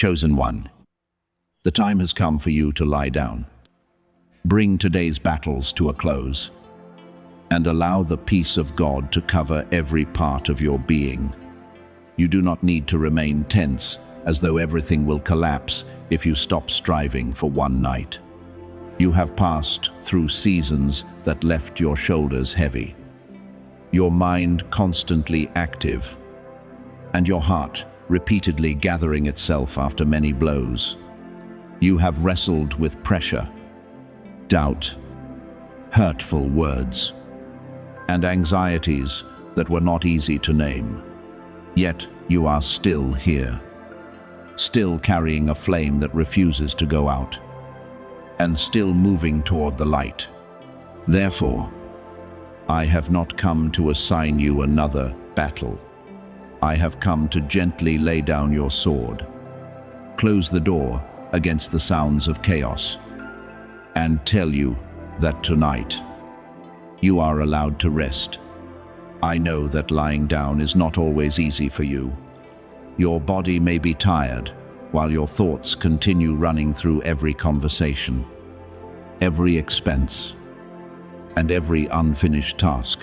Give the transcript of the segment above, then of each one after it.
Chosen one, the time has come for you to lie down. Bring today's battles to a close, and allow the peace of God to cover every part of your being. You do not need to remain tense, as though everything will collapse if you stop striving for one night. You have passed through seasons that left your shoulders heavy, your mind constantly active, and your heart repeatedly gathering itself after many blows. You have wrestled with pressure, doubt, hurtful words, and anxieties that were not easy to name. Yet you are still here, still carrying a flame that refuses to go out, and still moving toward the light. Therefore, I have not come to assign you another battle. I have come to gently lay down your sword, close the door against the sounds of chaos, and tell you that tonight you are allowed to rest. I know that lying down is not always easy for you. Your body may be tired, while your thoughts continue running through every conversation, every expense, and every unfinished task.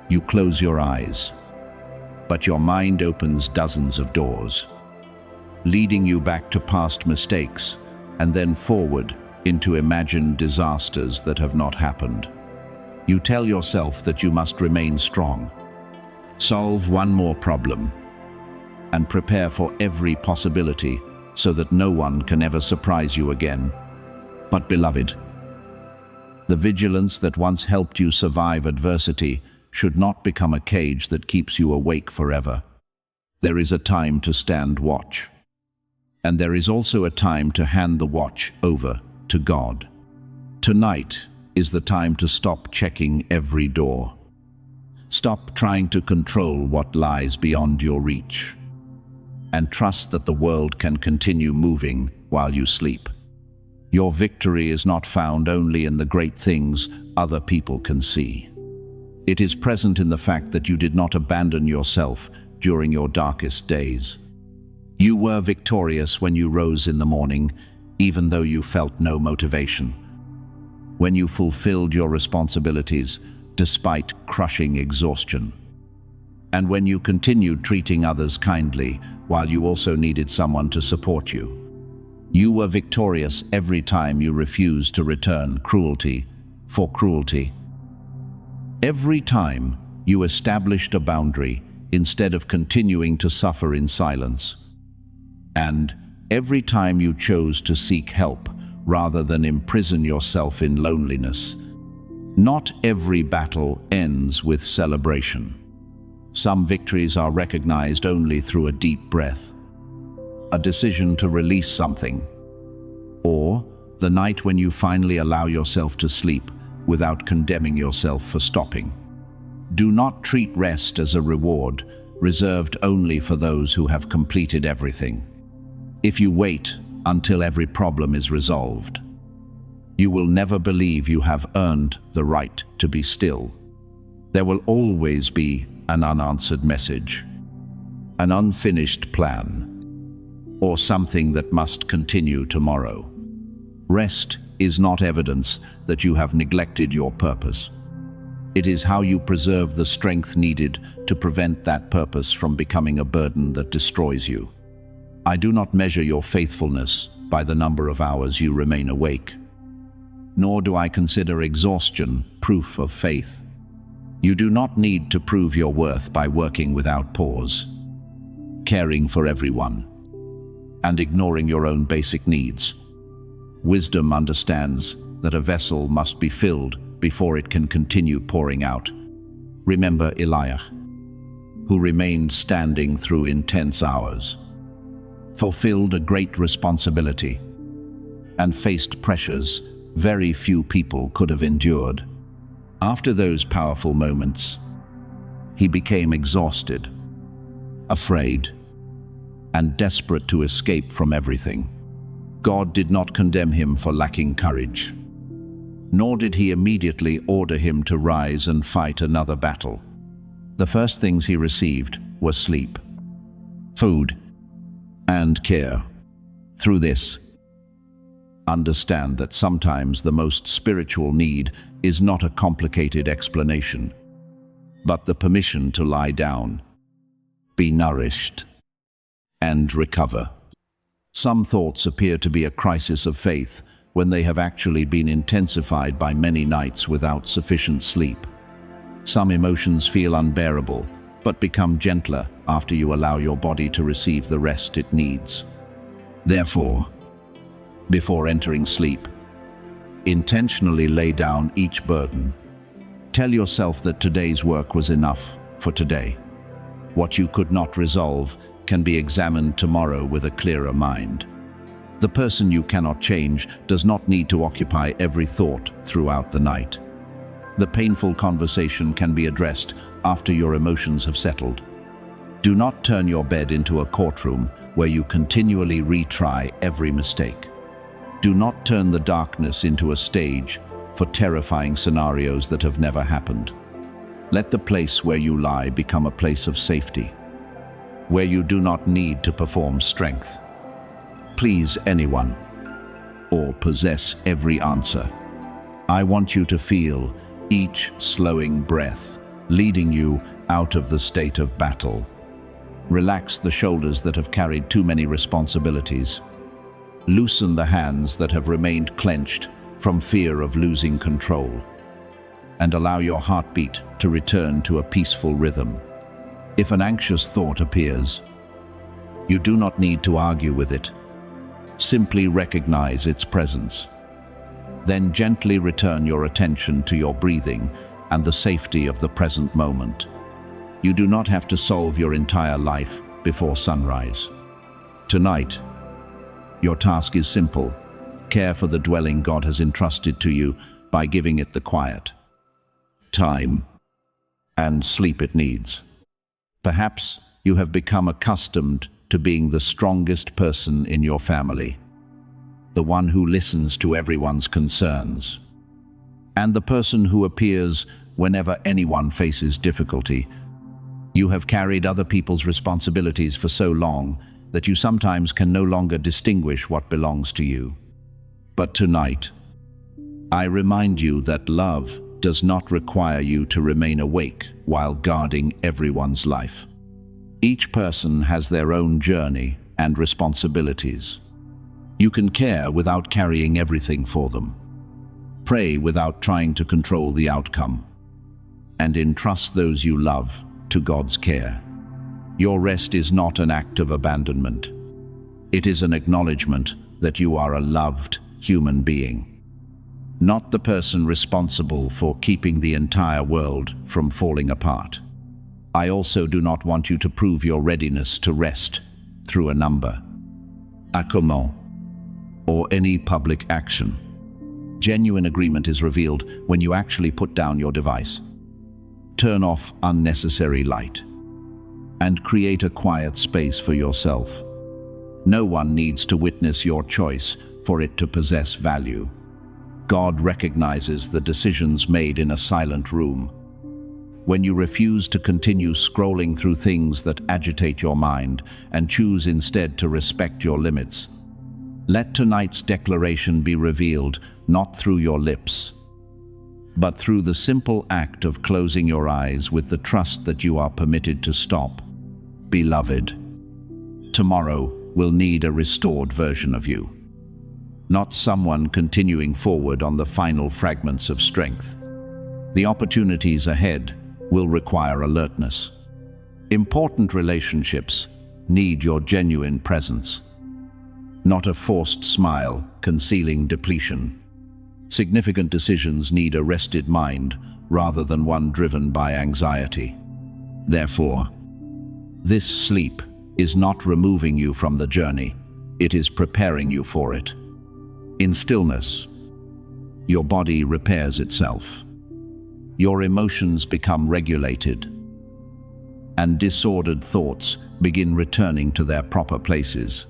You close your eyes, but your mind opens dozens of doors, leading you back to past mistakes and then forward into imagined disasters that have not happened. You tell yourself that you must remain strong, solve one more problem, and prepare for every possibility so that no one can ever surprise you again. But beloved, the vigilance that once helped you survive adversity should not become a cage that keeps you awake forever. There is a time to stand watch, and there is also a time to hand the watch over to God. Tonight is the time to stop checking every door. Stop trying to control what lies beyond your reach, and trust that the world can continue moving while you sleep. Your victory is not found only in the great things other people can see. It is present in the fact that you did not abandon yourself during your darkest days. You were victorious when you rose in the morning, even though you felt no motivation. When you fulfilled your responsibilities despite crushing exhaustion. And when you continued treating others kindly while you also needed someone to support you. You were victorious every time you refused to return cruelty for cruelty. Every time you established a boundary instead of continuing to suffer in silence. And every time you chose to seek help rather than imprison yourself in loneliness. Not every battle ends with celebration. Some victories are recognized only through a deep breath, a decision to release something, or the night when you finally allow yourself to sleep without condemning yourself for stopping. Do not treat rest as a reward reserved only for those who have completed everything. If you wait until every problem is resolved, you will never believe you have earned the right to be still. There will always be an unanswered message, an unfinished plan, or something that must continue tomorrow. Rest is not evidence that you have neglected your purpose. It is how you preserve the strength needed to prevent that purpose from becoming a burden that destroys you. I do not measure your faithfulness by the number of hours you remain awake, nor do I consider exhaustion proof of faith. You do not need to prove your worth by working without pause, caring for everyone, and ignoring your own basic needs. Wisdom understands that a vessel must be filled before it can continue pouring out. Remember Elijah, who remained standing through intense hours, fulfilled a great responsibility, and faced pressures very few people could have endured. After those powerful moments, he became exhausted, afraid, and desperate to escape from everything. God did not condemn him for lacking courage, nor did he immediately order him to rise and fight another battle. The first things he received were sleep, food, and care. Through this, understand that sometimes the most spiritual need is not a complicated explanation, but the permission to lie down, be nourished, and recover. Some thoughts appear to be a crisis of faith when they have actually been intensified by many nights without sufficient sleep. Some emotions feel unbearable, but become gentler after you allow your body to receive the rest it needs. Therefore, before entering sleep, intentionally lay down each burden. Tell yourself that today's work was enough for today. What you could not resolve can be examined tomorrow with a clearer mind. The person you cannot change does not need to occupy every thought throughout the night. The painful conversation can be addressed after your emotions have settled. Do not turn your bed into a courtroom where you continually retry every mistake. Do not turn the darkness into a stage for terrifying scenarios that have never happened. Let the place where you lie become a place of safety, where you do not need to perform strength, please anyone, or possess every answer. I want you to feel each slowing breath leading you out of the state of battle. Relax the shoulders that have carried too many responsibilities. Loosen the hands that have remained clenched from fear of losing control. And allow your heartbeat to return to a peaceful rhythm. If an anxious thought appears, you do not need to argue with it. Simply recognize its presence. Then gently return your attention to your breathing and the safety of the present moment. You do not have to solve your entire life before sunrise. Tonight, your task is simple. Care for the dwelling God has entrusted to you by giving it the quiet, time, and sleep it needs. Perhaps you have become accustomed to being the strongest person in your family, the one who listens to everyone's concerns, and the person who appears whenever anyone faces difficulty. You have carried other people's responsibilities for so long that you sometimes can no longer distinguish what belongs to you. But tonight, I remind you that love does not require you to remain awake while guarding everyone's life. Each person has their own journey and responsibilities. You can care without carrying everything for them. Pray without trying to control the outcome. And entrust those you love to God's care. Your rest is not an act of abandonment. It is an acknowledgement that you are a loved human being, not the person responsible for keeping the entire world from falling apart. I also do not want you to prove your readiness to rest through a number, a comment, or any public action. Genuine agreement is revealed when you actually put down your device, turn off unnecessary light, and create a quiet space for yourself. No one needs to witness your choice for it to possess value. God recognizes the decisions made in a silent room. When you refuse to continue scrolling through things that agitate your mind and choose instead to respect your limits, let tonight's declaration be revealed not through your lips, but through the simple act of closing your eyes with the trust that you are permitted to stop. Beloved, tomorrow will need a restored version of you, not someone continuing forward on the final fragments of strength. The opportunities ahead will require alertness. Important relationships need your genuine presence, not a forced smile concealing depletion. Significant decisions need a rested mind rather than one driven by anxiety. Therefore, this sleep is not removing you from the journey, it is preparing you for it. In stillness, your body repairs itself. Your emotions become regulated, and disordered thoughts begin returning to their proper places.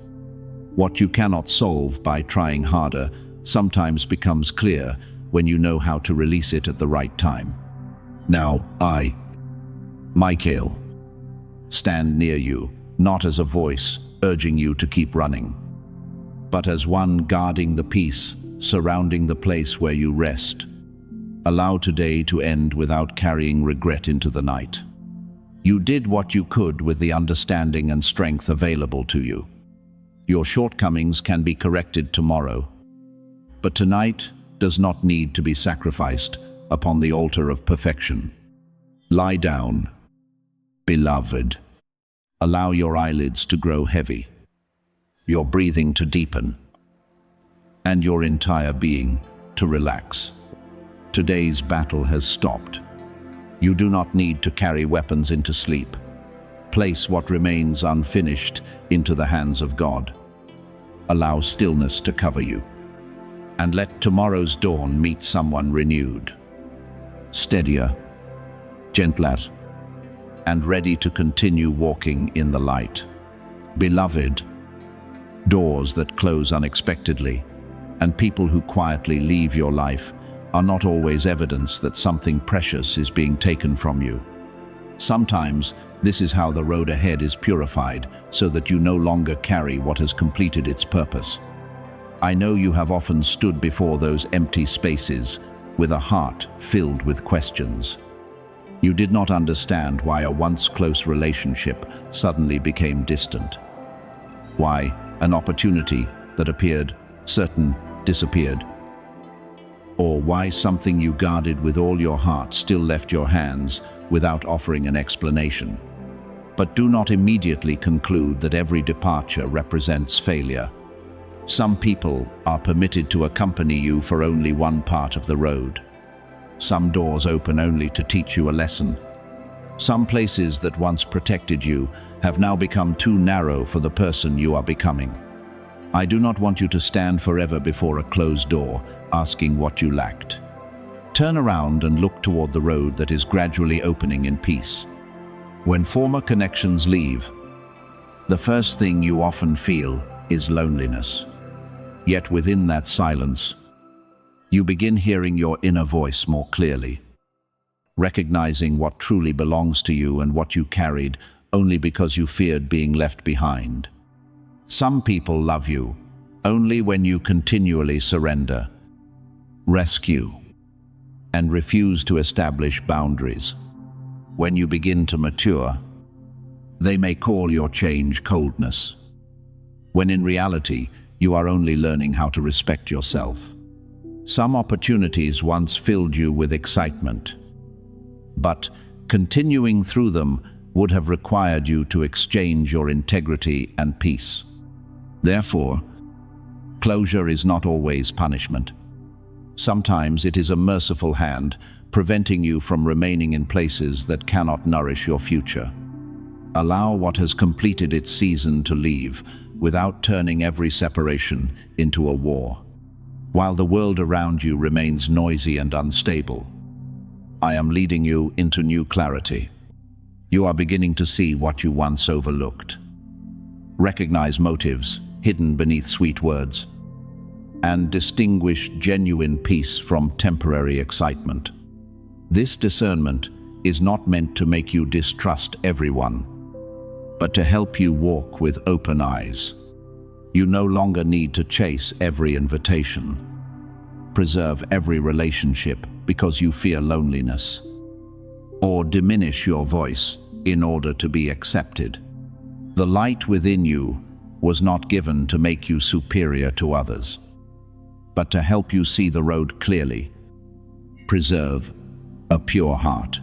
What you cannot solve by trying harder sometimes becomes clear when you know how to release it at the right time. Now, I, Michael, stand near you, not as a voice urging you to keep running, but as one guarding the peace surrounding the place where you rest. Allow today to end without carrying regret into the night. You did what you could with the understanding and strength available to you. Your shortcomings can be corrected tomorrow, but tonight does not need to be sacrificed upon the altar of perfection. Lie down, beloved. Allow your eyelids to grow heavy, your breathing to deepen, and your entire being to relax. Today's battle has stopped. You do not need to carry weapons into sleep. Place what remains unfinished into the hands of God. Allow stillness to cover you, and let tomorrow's dawn meet someone renewed, steadier, gentler, and ready to continue walking in the light. Beloved, doors that close unexpectedly and people who quietly leave your life are not always evidence that something precious is being taken from you. Sometimes this is how the road ahead is purified, so that you no longer carry what has completed its purpose. I know you have often stood before those empty spaces with a heart filled with questions. You did not understand why a once close relationship suddenly became distant. Why an opportunity that appeared certain disappeared. Or why something you guarded with all your heart still left your hands without offering an explanation. But do not immediately conclude that every departure represents failure. Some people are permitted to accompany you for only one part of the road. Some doors open only to teach you a lesson. Some places that once protected you have now become too narrow for the person you are becoming. I do not want you to stand forever before a closed door, asking what you lacked. Turn around and look toward the road that is gradually opening in peace. When former connections leave, the first thing you often feel is loneliness. Yet within that silence, you begin hearing your inner voice more clearly, recognizing what truly belongs to you and what you carried only because you feared being left behind. Some people love you only when you continually surrender, rescue, and refuse to establish boundaries. When you begin to mature, they may call your change coldness, when in reality, you are only learning how to respect yourself. Some opportunities once filled you with excitement, but continuing through them would have required you to exchange your integrity and peace. Therefore, closure is not always punishment. Sometimes it is a merciful hand, preventing you from remaining in places that cannot nourish your future. Allow what has completed its season to leave, without turning every separation into a war. While the world around you remains noisy and unstable, I am leading you into new clarity. You are beginning to see what you once overlooked. Recognize motives hidden beneath sweet words, and distinguish genuine peace from temporary excitement. This discernment is not meant to make you distrust everyone, but to help you walk with open eyes. You no longer need to chase every invitation, preserve every relationship because you fear loneliness, or diminish your voice in order to be accepted. The light within you was not given to make you superior to others, but to help you see the road clearly, preserve a pure heart,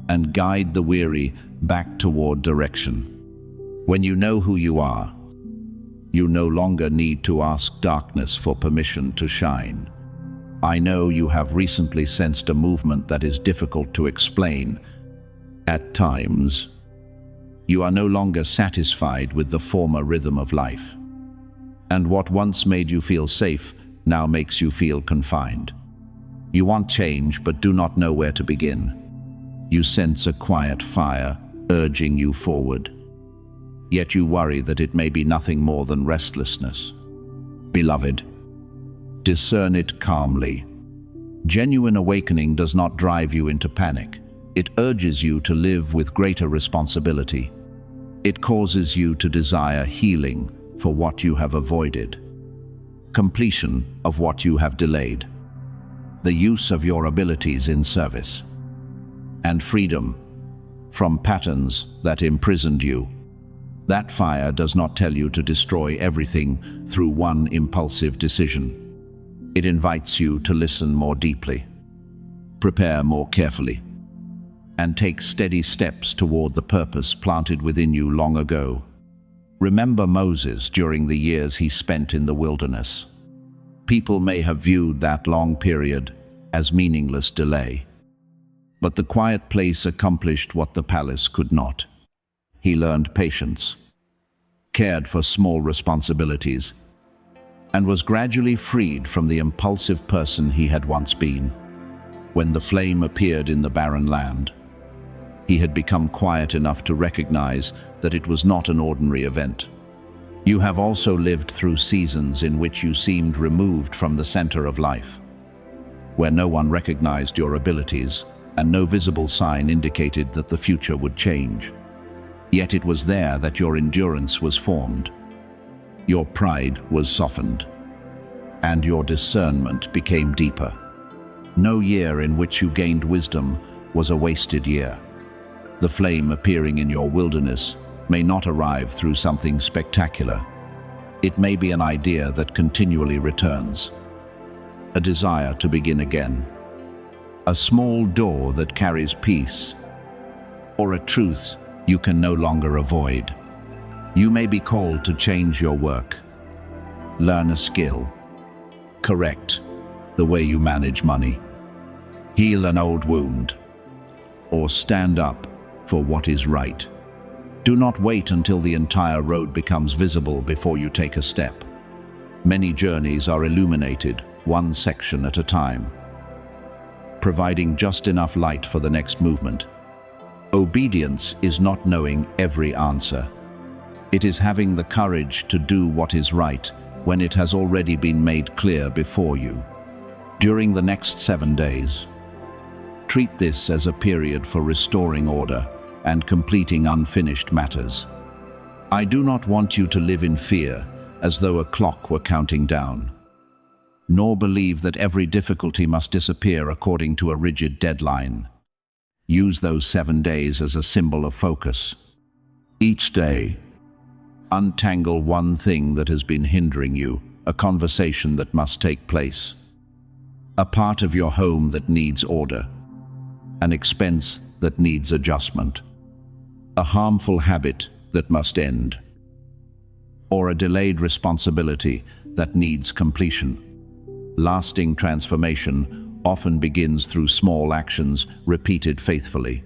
and guide the weary back toward direction. When you know who you are, you no longer need to ask darkness for permission to shine. I know you have recently sensed a movement that is difficult to explain. At times, you are no longer satisfied with the former rhythm of life, and what once made you feel safe now makes you feel confined. You want change but do not know where to begin. You sense a quiet fire urging you forward, yet you worry that it may be nothing more than restlessness. Beloved, discern it calmly. Genuine awakening does not drive you into panic. It urges you to live with greater responsibility. It causes you to desire healing for what you have avoided. completion of what you have delayed, the use of your abilities in service, and freedom from patterns that imprisoned you. That fire does not tell you to destroy everything through one impulsive decision. It invites you to listen more deeply, prepare more carefully, and take steady steps toward the purpose planted within you long ago. Remember Moses during the years he spent in the wilderness. People may have viewed that long period as meaningless delay, but the quiet place accomplished what the palace could not. He learned patience, cared for small responsibilities, and was gradually freed from the impulsive person he had once been. When the flame appeared in the barren land, he had become quiet enough to recognize that it was not an ordinary event. You have also lived through seasons in which you seemed removed from the center of life, where no one recognized your abilities and no visible sign indicated that the future would change. Yet it was there that your endurance was formed, your pride was softened, and your discernment became deeper. No year in which you gained wisdom was a wasted year. The flame appearing in your wilderness may not arrive through something spectacular. It may be an idea that continually returns, a desire to begin again, a small door that carries peace, or a truth you can no longer avoid. You may be called to change your work, learn a skill, correct the way you manage money, heal an old wound, or stand up for what is right. Do not wait until the entire road becomes visible before you take a step. Many journeys are illuminated, one section at a time, providing just enough light for the next movement. Obedience is not knowing every answer. It is having the courage to do what is right when it has already been made clear before you. During the next 7 days, treat this as a period for restoring order and completing unfinished matters. I do not want you to live in fear as though a clock were counting down, nor believe that every difficulty must disappear according to a rigid deadline. Use those 7 days as a symbol of focus. Each day, untangle one thing that has been hindering you, a conversation that must take place, a part of your home that needs order, an expense that needs adjustment, a harmful habit that must end, or a delayed responsibility that needs completion. Lasting transformation often begins through small actions repeated faithfully,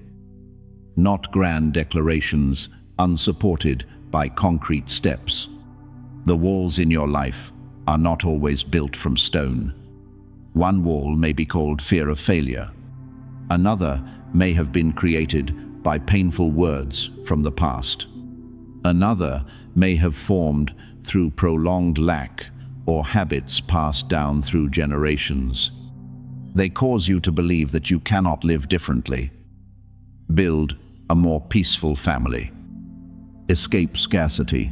not grand declarations unsupported by concrete steps. The walls in your life are not always built from stone. One wall may be called fear of failure. Another may have been created by painful words from the past. Another may have formed through prolonged lack or habits passed down through generations. They cause you to believe that you cannot live differently, build a more peaceful family, escape scarcity,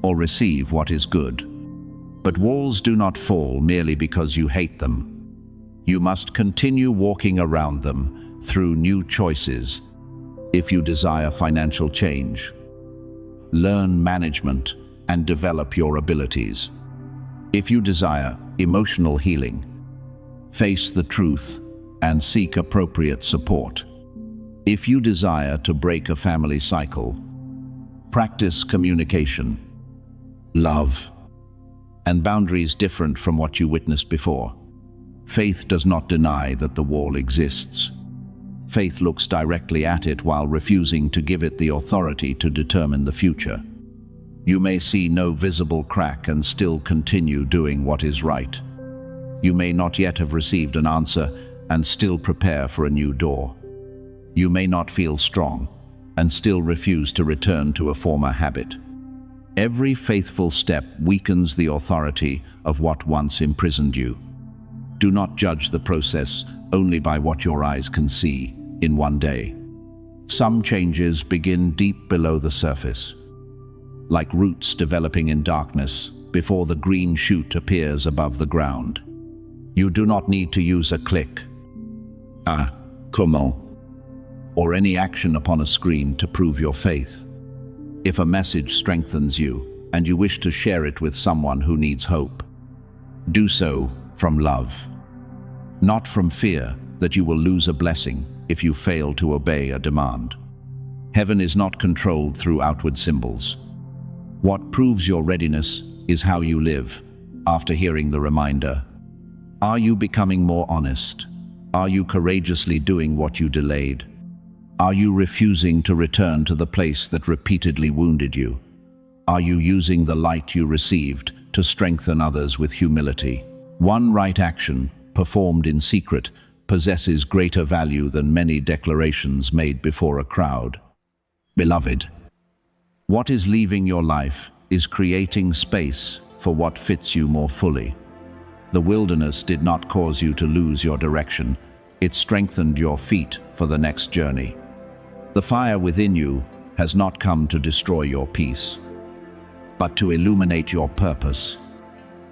or receive what is good. But walls do not fall merely because you hate them. You must continue walking around them through new choices. If you desire financial change, learn management and develop your abilities. If you desire emotional healing, face the truth and seek appropriate support. If you desire to break a family cycle, practice communication, love, and boundaries different from what you witnessed before. Faith does not deny that the wall exists. Faith looks directly at it while refusing to give it the authority to determine the future. You may see no visible crack and still continue doing what is right. You may not yet have received an answer and still prepare for a new door. You may not feel strong and still refuse to return to a former habit. Every faithful step weakens the authority of what once imprisoned you. Do not judge the process only by what your eyes can see in one day. Some changes begin deep below the surface, like roots developing in darkness before the green shoot appears above the ground. You do not need to use a click, a comment, or any action upon a screen to prove your faith. If a message strengthens you and you wish to share it with someone who needs hope, do so from love, not from fear that you will lose a blessing if you fail to obey a demand. Heaven is not controlled through outward symbols. What proves your readiness is how you live after hearing the reminder. Are you becoming more honest? Are you courageously doing what you delayed? Are you refusing to return to the place that repeatedly wounded you? Are you using the light you received to strengthen others with humility? One right action, performed in secret, possesses greater value than many declarations made before a crowd. Beloved, what is leaving your life is creating space for what fits you more fully. The wilderness did not cause you to lose your direction. It strengthened your feet for the next journey. The fire within you has not come to destroy your peace, but to illuminate your purpose.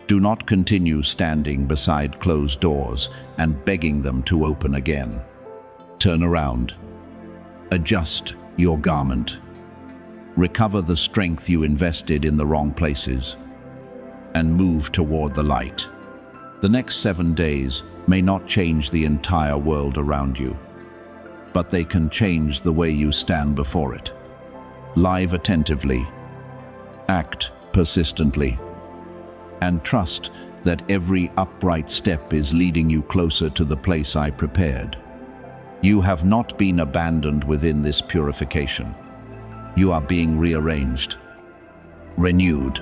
Do not continue standing beside closed doors and begging them to open again. Turn around. Adjust your garment. Recover the strength you invested in the wrong places, and move toward the light. The next 7 days may not change the entire world around you, but they can change the way you stand before it. Live attentively, act persistently, and trust that every upright step is leading you closer to the place I prepared. You have not been abandoned within this purification. You are being rearranged, renewed,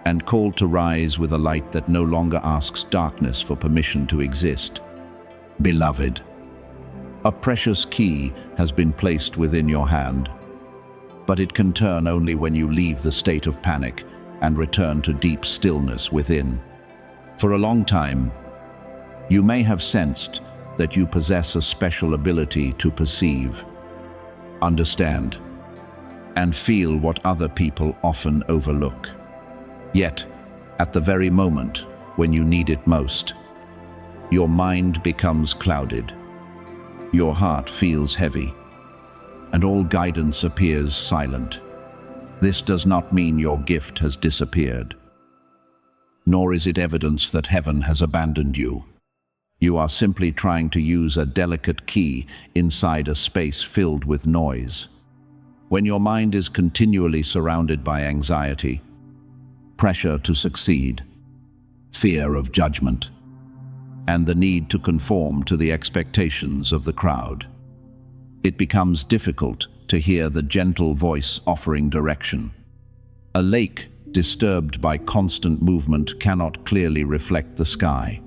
and called to rise with a light that no longer asks darkness for permission to exist. Beloved, a precious key has been placed within your hand, but it can turn only when you leave the state of panic and return to deep stillness within. For a long time, you may have sensed that you possess a special ability to perceive, understand, and feel what other people often overlook. Yet, at the very moment when you need it most, your mind becomes clouded, your heart feels heavy, and all guidance appears silent. This does not mean your gift has disappeared, nor is it evidence that heaven has abandoned you. You are simply trying to use a delicate key inside a space filled with noise. When your mind is continually surrounded by anxiety, pressure to succeed, fear of judgment, and the need to conform to the expectations of the crowd, it becomes difficult to hear the gentle voice offering direction. A lake disturbed by constant movement cannot clearly reflect the sky.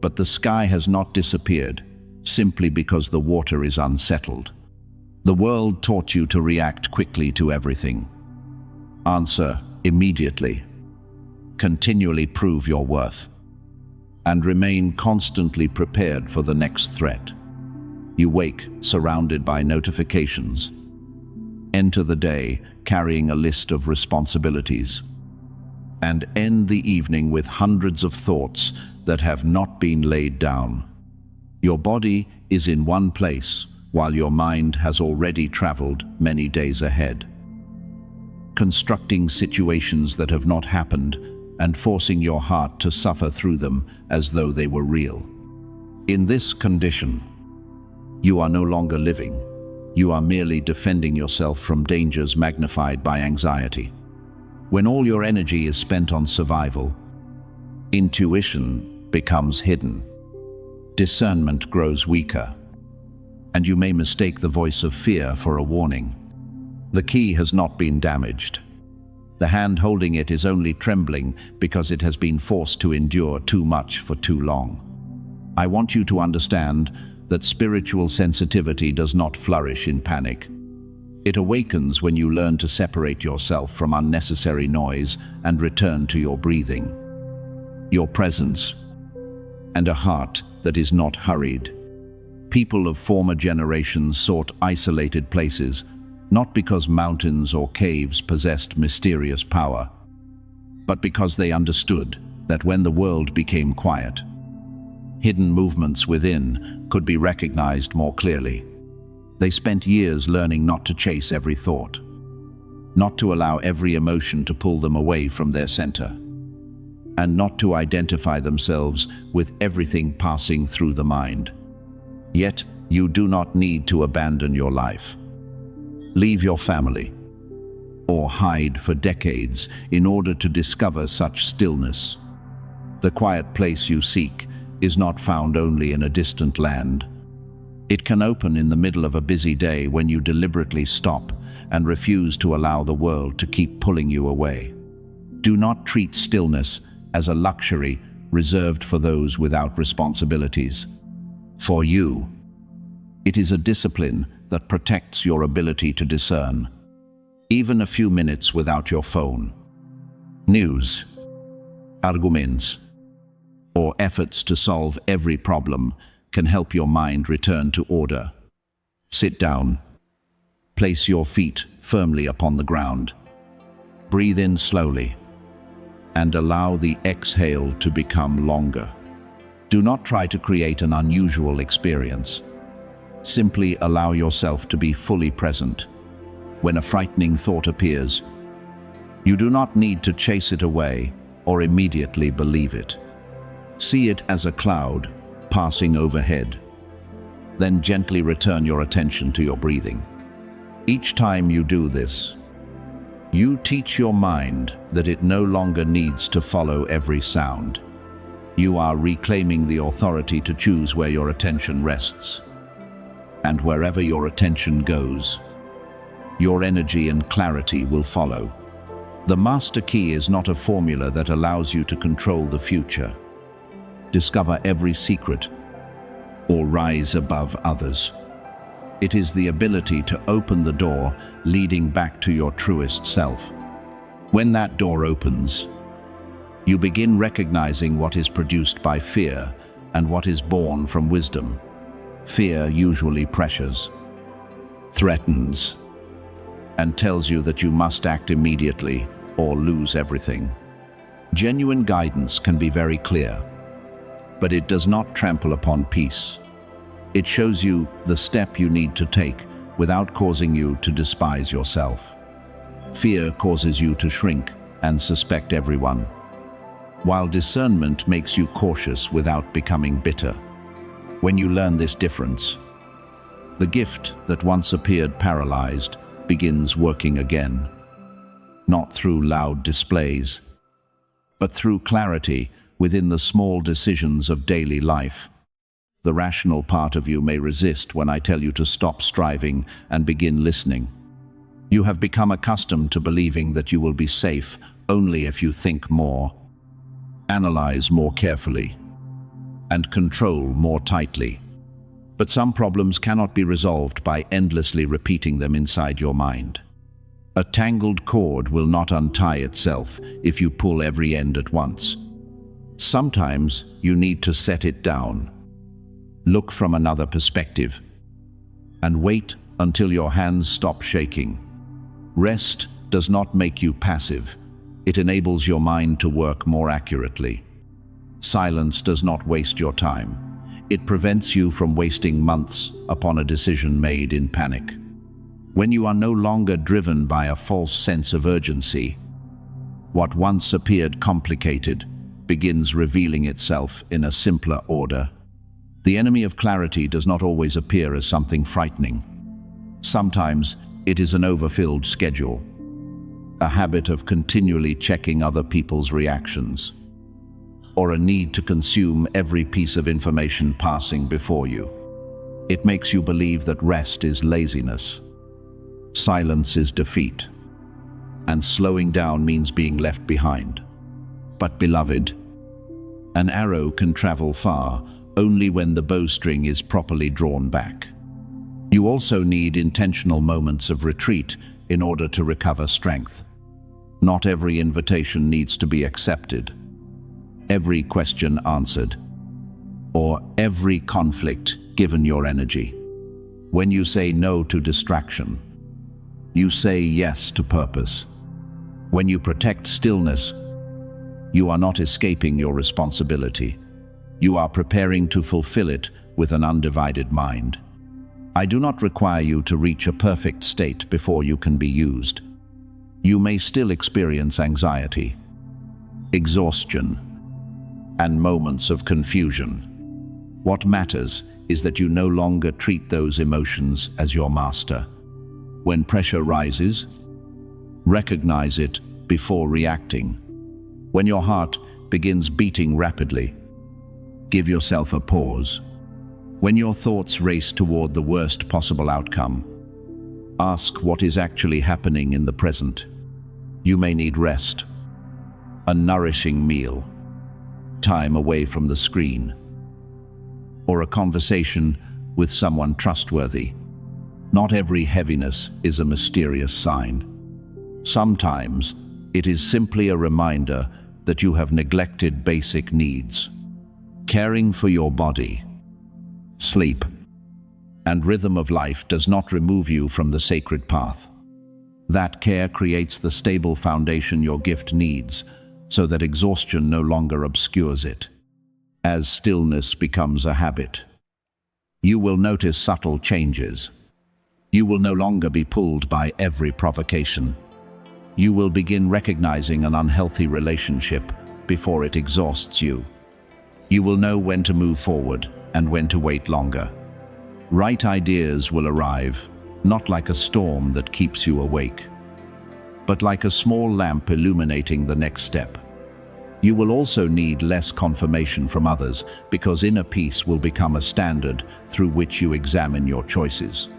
But the sky has not disappeared simply because the water is unsettled. The world taught you to react quickly to everything. Answer immediately. Continually prove your worth, and remain constantly prepared for the next threat. You wake surrounded by notifications. Enter the day carrying a list of responsibilities, and end the evening with hundreds of thoughts that have not been laid down. Your body is in one place, while your mind has already traveled many days ahead, constructing situations that have not happened and forcing your heart to suffer through them as though they were real. In this condition, you are no longer living. You are merely defending yourself from dangers magnified by anxiety. When all your energy is spent on survival, intuition becomes hidden. Discernment grows weaker, and you may mistake the voice of fear for a warning. The key has not been damaged. The hand holding it is only trembling because it has been forced to endure too much for too long. I want you to understand that spiritual sensitivity does not flourish in panic. It awakens when you learn to separate yourself from unnecessary noise and return to your breathing, your presence, and a heart that is not hurried. People of former generations sought isolated places, not because mountains or caves possessed mysterious power, but because they understood that when the world became quiet, hidden movements within could be recognized more clearly. They spent years learning not to chase every thought, not to allow every emotion to pull them away from their center, and not to identify themselves with everything passing through the mind. Yet, you do not need to abandon your life, leave your family, or hide for decades in order to discover such stillness. The quiet place you seek is not found only in a distant land. It can open in the middle of a busy day when you deliberately stop and refuse to allow the world to keep pulling you away. Do not treat stillness as a luxury reserved for those without responsibilities. For you, it is a discipline that protects your ability to discern. Even a few minutes without your phone, news, arguments, or efforts to solve every problem can help your mind return to order. Sit down. Place your feet firmly upon the ground. Breathe in slowly, and allow the exhale to become longer. Do not try to create an unusual experience. Simply allow yourself to be fully present. When a frightening thought appears, you do not need to chase it away or immediately believe it. See it as a cloud passing overhead. Then gently return your attention to your breathing. Each time you do this, you teach your mind that it no longer needs to follow every sound. You are reclaiming the authority to choose where your attention rests. And wherever your attention goes, your energy and clarity will follow. The master key is not a formula that allows you to control the future, discover every secret, or rise above others. It is the ability to open the door leading back to your truest self. When that door opens, you begin recognizing what is produced by fear and what is born from wisdom. Fear usually pressures, threatens, and tells you that you must act immediately or lose everything. Genuine guidance can be very clear, but it does not trample upon peace. It shows you the step you need to take without causing you to despise yourself. Fear causes you to shrink and suspect everyone, while discernment makes you cautious without becoming bitter. When you learn this difference, the gift that once appeared paralyzed begins working again, not through loud displays, but through clarity within the small decisions of daily life. The rational part of you may resist when I tell you to stop striving and begin listening. You have become accustomed to believing that you will be safe only if you think more, analyze more carefully, and control more tightly. But some problems cannot be resolved by endlessly repeating them inside your mind. A tangled cord will not untie itself if you pull every end at once. Sometimes you need to set it down, look from another perspective, and wait until your hands stop shaking. Rest does not make you passive. It enables your mind to work more accurately. Silence does not waste your time. It prevents you from wasting months upon a decision made in panic. When you are no longer driven by a false sense of urgency, what once appeared complicated begins revealing itself in a simpler order. The enemy of clarity does not always appear as something frightening. Sometimes it is an overfilled schedule, a habit of continually checking other people's reactions, or a need to consume every piece of information passing before you. It makes you believe that rest is laziness, silence is defeat, and slowing down means being left behind. But beloved, an arrow can travel far only when the bowstring is properly drawn back. You also need intentional moments of retreat in order to recover strength. Not every invitation needs to be accepted, every question answered, or every conflict given your energy. When you say no to distraction, you say yes to purpose. When you protect stillness, You are not escaping your responsibility. You are preparing to fulfill it with an undivided mind. I do not require you to reach a perfect state before you can be used. You may still experience anxiety, exhaustion, and moments of confusion. What matters is that you no longer treat those emotions as your master. When pressure rises, recognize it before reacting. When your heart begins beating rapidly, give yourself a pause. When your thoughts race toward the worst possible outcome, ask what is actually happening in the present. You may need rest, a nourishing meal, time away from the screen, or a conversation with someone trustworthy. Not every heaviness is a mysterious sign. Sometimes it is simply a reminder that you have neglected basic needs. Caring for your body, sleep, and rhythm of life does not remove you from the sacred path. That care creates the stable foundation your gift needs, so that exhaustion no longer obscures it. As stillness becomes a habit, you will notice subtle changes. You will no longer be pulled by every provocation. You will begin recognizing an unhealthy relationship before it exhausts you. You will know when to move forward and when to wait longer. Right ideas will arrive, not like a storm that keeps you awake, but like a small lamp illuminating the next step. You will also need less confirmation from others, because inner peace will become a standard through which you examine your choices.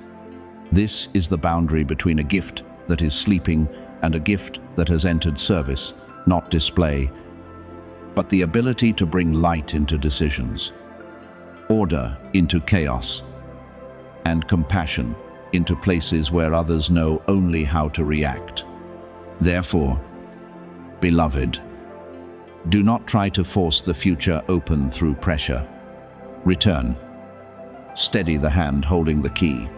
This is the boundary between a gift that is sleeping and a gift that has entered service, not display, but the ability to bring light into decisions, order into chaos, and compassion into places where others know only how to react. Therefore, beloved, do not try to force the future open through pressure. Return, steady the hand holding the key,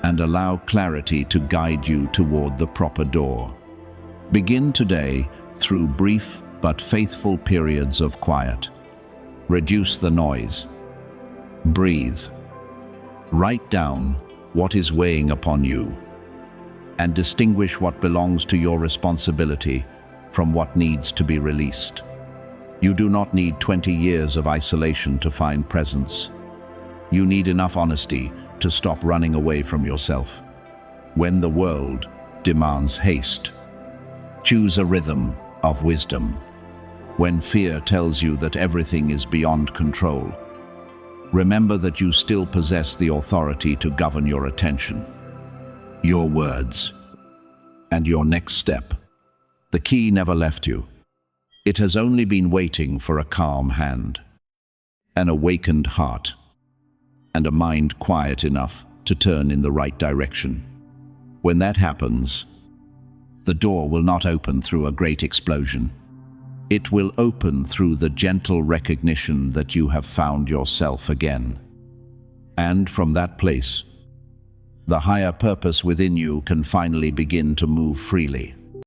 and allow clarity to guide you toward the proper door. Begin today through brief but faithful periods of quiet. Reduce the noise. Breathe. Write down what is weighing upon you, and distinguish what belongs to your responsibility from what needs to be released. You do not need 20 years of isolation to find presence. You need enough honesty to stop running away from yourself. When the world demands haste, choose a rhythm of wisdom. When fear tells you that everything is beyond control, remember that you still possess the authority to govern your attention, your words, and your next step. The key never left you. It has only been waiting for a calm hand, an awakened heart, and a mind quiet enough to turn in the right direction. When that happens, the door will not open through a great explosion. It will open through the gentle recognition that you have found yourself again. And from that place, the higher purpose within you can finally begin to move freely.